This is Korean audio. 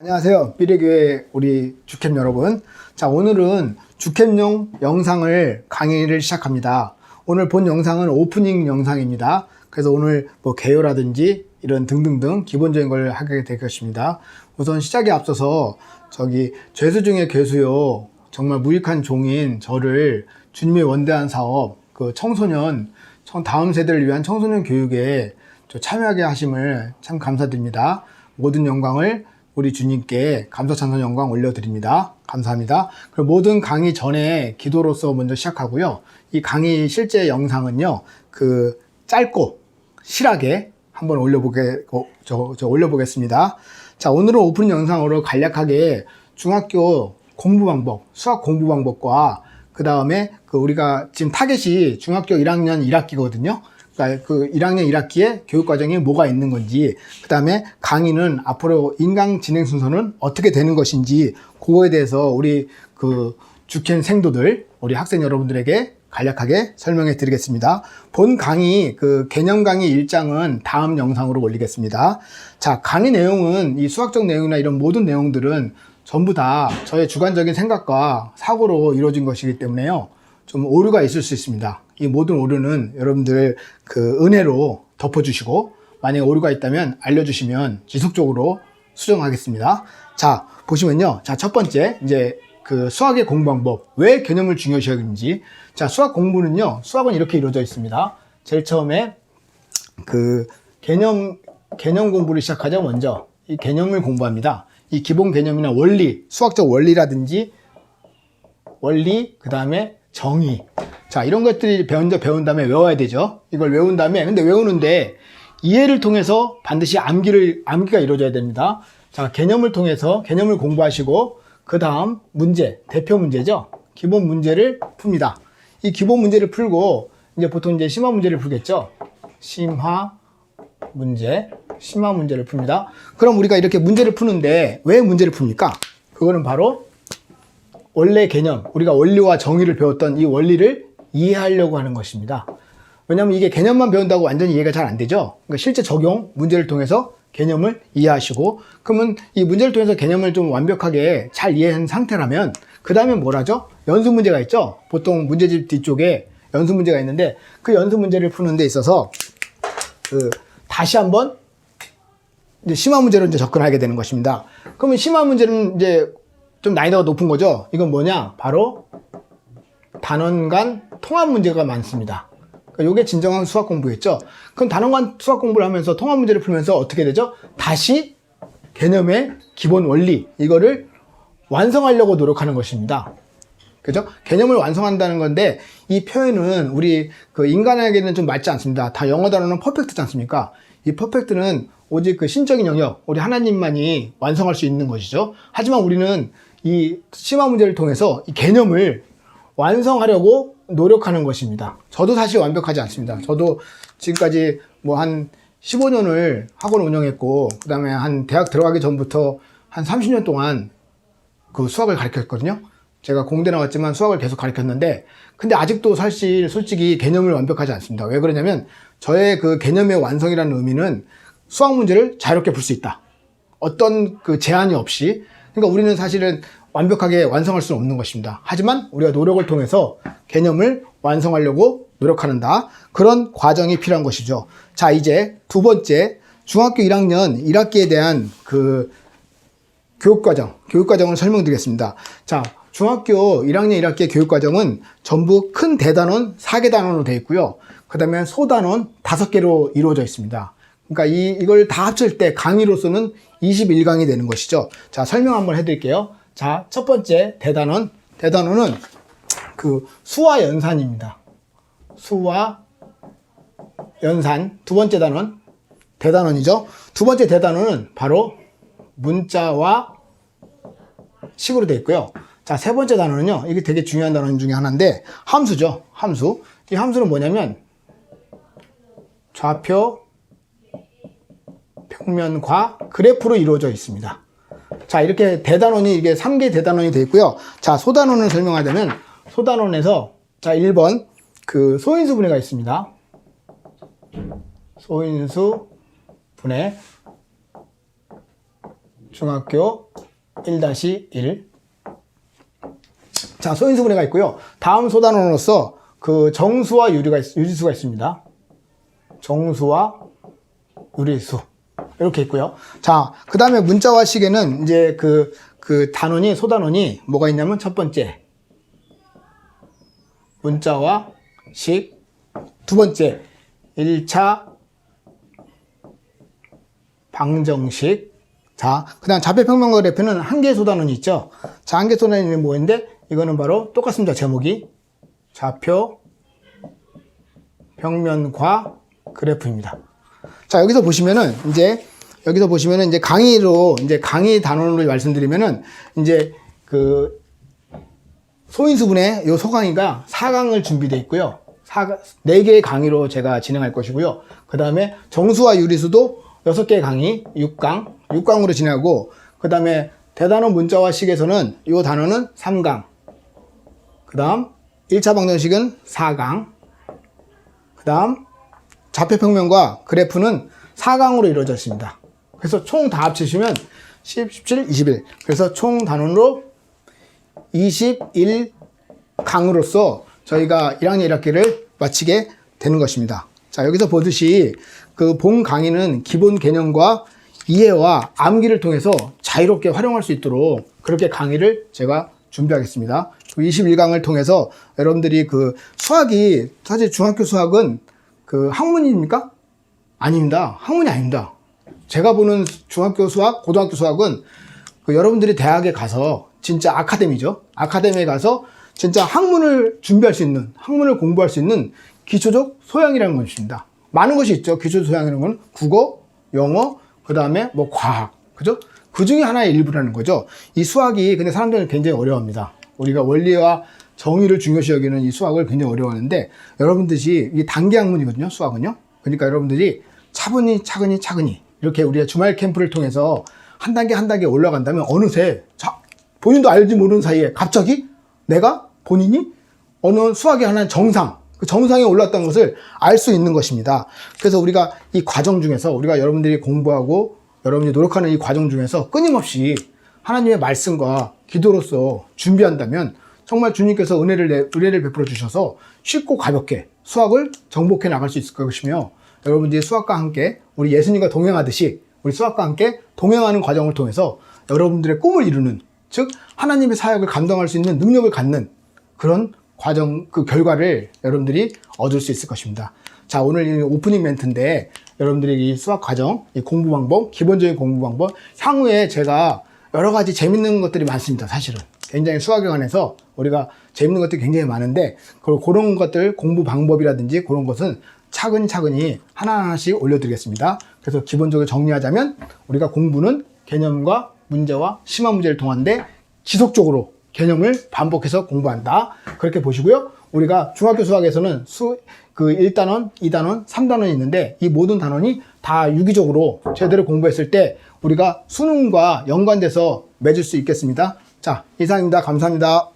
안녕하세요. 미래교회 우리 주캠 여러분. 자, 오늘은 주캠용 영상을 강의를 시작합니다. 오늘 본 영상은 오프닝 영상입니다. 그래서 오늘 뭐 개요라든지 이런 등등등 기본적인 걸 하게 될 것입니다. 우선 시작에 앞서서 죄수 중에 괴수요, 정말 무익한 종인 저를 주님의 원대한 사업, 그 청소년, 다음 세대를 위한 청소년 교육에 참여하게 하심을 참 감사드립니다. 모든 영광을 우리 주님께 감사 찬송 영광 올려드립니다. 감사합니다. 그리고 모든 강의 전에 기도로서 먼저 시작하고요. 이 강의 실제 영상은요, 짧고 실하게 한번 올려보겠습니다. 자, 오늘은 오프닝 영상으로 간략하게 중학교 공부 방법, 수학 공부 방법과 그 다음에 우리가 지금 타겟이 중학교 1학년 1학기거든요. 그러니까 1학년 1학기에 교육과정에 뭐가 있는 건지, 그 다음에 강의는 앞으로 인강 진행 순서는 어떻게 되는 것인지, 그거에 대해서 우리 주캠 생도들, 우리 학생 여러분들에게 간략하게 설명해 드리겠습니다. 본 강의, 개념 강의 1장은 다음 영상으로 올리겠습니다. 자, 강의 내용은 이 수학적 내용이나 이런 모든 내용들은 전부 다 저의 주관적인 생각과 사고로 이루어진 것이기 때문에요, 좀 오류가 있을 수 있습니다. 이 모든 오류는 여러분들 은혜로 덮어주시고, 만약에 오류가 있다면 알려주시면 지속적으로 수정하겠습니다. 자, 보시면요. 자, 첫 번째, 이제 수학의 공부 방법, 왜 개념을 중요시 여기는지. 자, 수학 공부는요, 수학은 이렇게 이루어져 있습니다. 제일 처음에 개념 공부를 시작하자. 먼저 이 개념을 공부합니다. 이 기본 개념이나 원리, 수학적 원리라든지 원리, 그 다음에 정의. 자, 이런 것들이 먼저 배운 다음에 외워야 되죠. 이걸 외운 다음에, 근데 외우는데 이해를 통해서 반드시 암기가 이루어져야 됩니다. 자, 개념을 통해서 개념을 공부하시고, 그 다음 문제, 대표 문제죠. 기본 문제를 풉니다. 이 기본 문제를 풀고, 이제 보통 이제 심화 문제를 풀겠죠. 심화 문제를 풉니다. 그럼 우리가 이렇게 문제를 푸는데 왜 문제를 풉니까? 그거는 바로 원래 개념, 우리가 원리와 정의를 배웠던 이 원리를 이해하려고 하는 것입니다. 왜냐하면 이게 개념만 배운다고 완전히 이해가 잘 안 되죠. 그러니까 실제 적용, 문제를 통해서 개념을 이해하시고, 그러면 이 문제를 통해서 개념을 좀 완벽하게 잘 이해한 상태라면 그 다음에 뭘 하죠? 연습 문제가 있죠. 보통 문제집 뒤쪽에 연습 문제가 있는데, 그 연습 문제를 푸는 데 있어서 다시 한번 이제 심화 문제로 이제 접근하게 되는 것입니다. 그러면 심화 문제는 이제 좀 난이도가 높은 거죠. 이건 뭐냐? 바로 단원 간 통합 문제가 많습니다. 그러니까 이게 진정한 수학 공부겠죠. 그럼 단원 간 수학 공부를 하면서 통합 문제를 풀면서 어떻게 되죠? 다시 개념의 기본 원리, 이거를 완성하려고 노력하는 것입니다. 그죠? 개념을 완성한다는 건데, 이 표현은 우리 인간에게는 좀 맞지 않습니다. 다 영어 단어는 퍼펙트지 않습니까? 이 퍼펙트는 오직 신적인 영역, 우리 하나님만이 완성할 수 있는 것이죠. 하지만 우리는 이 심화 문제를 통해서 이 개념을 완성하려고 노력하는 것입니다. 저도 사실 완벽하지 않습니다. 저도 지금까지 뭐 한 15년을 학원 운영했고, 그 다음에 한 대학 들어가기 전부터 한 30년 동안 수학을 가르쳤거든요. 제가 공대 나왔지만 수학을 계속 가르쳤는데, 근데 아직도 솔직히 개념을 완벽하지 않습니다. 왜 그러냐면, 저의 개념의 완성이라는 의미는 수학 문제를 자유롭게 풀 수 있다. 어떤 제한이 없이. 그러니까 우리는 사실은 완벽하게 완성할 수는 없는 것입니다. 하지만 우리가 노력을 통해서 개념을 완성하려고 노력한다. 그런 과정이 필요한 것이죠. 자, 이제 두 번째, 중학교 1학년 1학기에 대한 교육과정을 설명드리겠습니다. 자, 중학교 1학년 1학기의 교육과정은 전부 큰 대단원 4개 단원으로 되어 있고요. 그 다음에 소단원 5개로 이루어져 있습니다. 그러니까 이걸 다 합칠 때 강의로서는 21강이 되는 것이죠. 자, 설명 한번 해드릴게요. 자, 첫 번째 대단원은 수와 연산입니다. 수와 연산. 두 번째 단원, 대단원이죠. 두 번째 대단원은 바로 문자와 식으로 되어 있고요. 자, 세 번째 단원은요, 이게 되게 중요한 단원 중에 하나인데, 함수죠. 함수. 이 함수는 뭐냐면, 좌표, 평면과 그래프로 이루어져 있습니다. 자, 이렇게 이게 3개 대단원이 되어 있고요. 자, 소단원을 설명하자면, 소단원에서, 자, 1번, 소인수 분해가 있습니다. 소인수 분해. 중학교 1-1. 자, 소인수분해가 있고요. 다음 소단원으로서 그 정수와 유리수가 있습니다. 정수와 유리수. 이렇게 있고요. 자, 그 다음에 문자와 식에는 이제 그 단원이, 소단원이 뭐가 있냐면 첫 번째, 문자와 식. 두 번째, 1차 방정식. 자, 그 다음 좌표평면과 그래프는 한 개의 소단원이 있죠. 자, 한 개의 소단원이 뭐인데, 이거는 바로 똑같습니다. 제목이. 좌표 평면과 그래프입니다. 자, 여기서 보시면은 이제 강의로, 이제 강의 단원으로 말씀드리면은 이제 그 소인수분해 요 소강의가 4강을 준비되어 있고요. 4개의 강의로 제가 진행할 것이고요. 그 다음에 정수와 유리수도 6개의 강의, 6강으로 진행하고, 그 다음에 대단원 문자와 식에서는 요 단원은 3강, 그 다음 1차 방정식은 4강, 그 다음 좌표평면과 그래프는 4강으로 이루어져 있습니다. 그래서 총 다 합치시면 10, 17, 21. 그래서 총 단원으로 21강으로서 저희가 1학년 1학기를 마치게 되는 것입니다. 자, 여기서 보듯이 그 본 강의는 기본 개념과 이해와 암기를 통해서 자유롭게 활용할 수 있도록 그렇게 강의를 제가 준비하겠습니다. 21강을 통해서 여러분들이 그 수학이, 사실 중학교 수학은 그 학문입니까? 아닙니다. 학문이 아닙니다. 제가 보는 중학교 수학, 고등학교 수학은 그 여러분들이 대학에 가서 진짜 아카데미죠. 아카데미에 가서 진짜 학문을 준비할 수 있는, 학문을 공부할 수 있는 기초적 소양이라는 것입니다. 많은 것이 있죠. 기초적 소양이라는 건 국어, 영어, 그 다음에 뭐 과학, 그죠? 그 중에 하나의 일부라는 거죠. 이 수학이 근데 사람들은 굉장히 어려워합니다. 우리가 원리와 정의를 중요시 여기는 이 수학을 굉장히 어려워하는데, 여러분들이 이 단계 학문이거든요, 수학은요. 그러니까 여러분들이 차근히 이렇게 우리가 주말 캠프를 통해서 한 단계 한 단계 올라간다면 어느새 본인도 알지 모르는 사이에 갑자기 내가 본인이 어느 수학의 하나의 정상, 그 정상에 올랐다는 것을 알 수 있는 것입니다. 그래서 우리가 이 과정 중에서, 우리가 여러분들이 공부하고 여러분들이 노력하는 이 과정 중에서 끊임없이 하나님의 말씀과 기도로서 준비한다면 정말 주님께서 은혜를 베풀어 주셔서 쉽고 가볍게 수학을 정복해 나갈 수 있을 것이며, 여러분들이 수학과 함께 우리 예수님과 동행하듯이 우리 수학과 함께 동행하는 과정을 통해서 여러분들의 꿈을 이루는, 즉 하나님의 사역을 감당할 수 있는 능력을 갖는 그런 과정, 그 결과를 여러분들이 얻을 수 있을 것입니다. 자, 오늘 이 오프닝 멘트인데, 여러분들이 이 수학 과정, 이 공부 방법, 기본적인 공부 방법, 향후에 제가 여러 가지 재밌는 것들이 많습니다. 사실은 굉장히 수학에 관해서 우리가 재밌는 것들이 굉장히 많은데, 그런 것들, 공부 방법이라든지 그런 것은 차근히 하나하나씩 올려드리겠습니다. 그래서 기본적으로 정리하자면, 우리가 공부는 개념과 문제와 심화 문제를 통한데 지속적으로 개념을 반복해서 공부한다. 그렇게 보시고요. 우리가 중학교 수학에서는 그 1단원, 2단원, 3단원이 있는데, 이 모든 단원이 다 유기적으로 제대로 공부했을 때 우리가 수능과 연관돼서 맺을 수 있겠습니다. 자, 이상입니다. 감사합니다.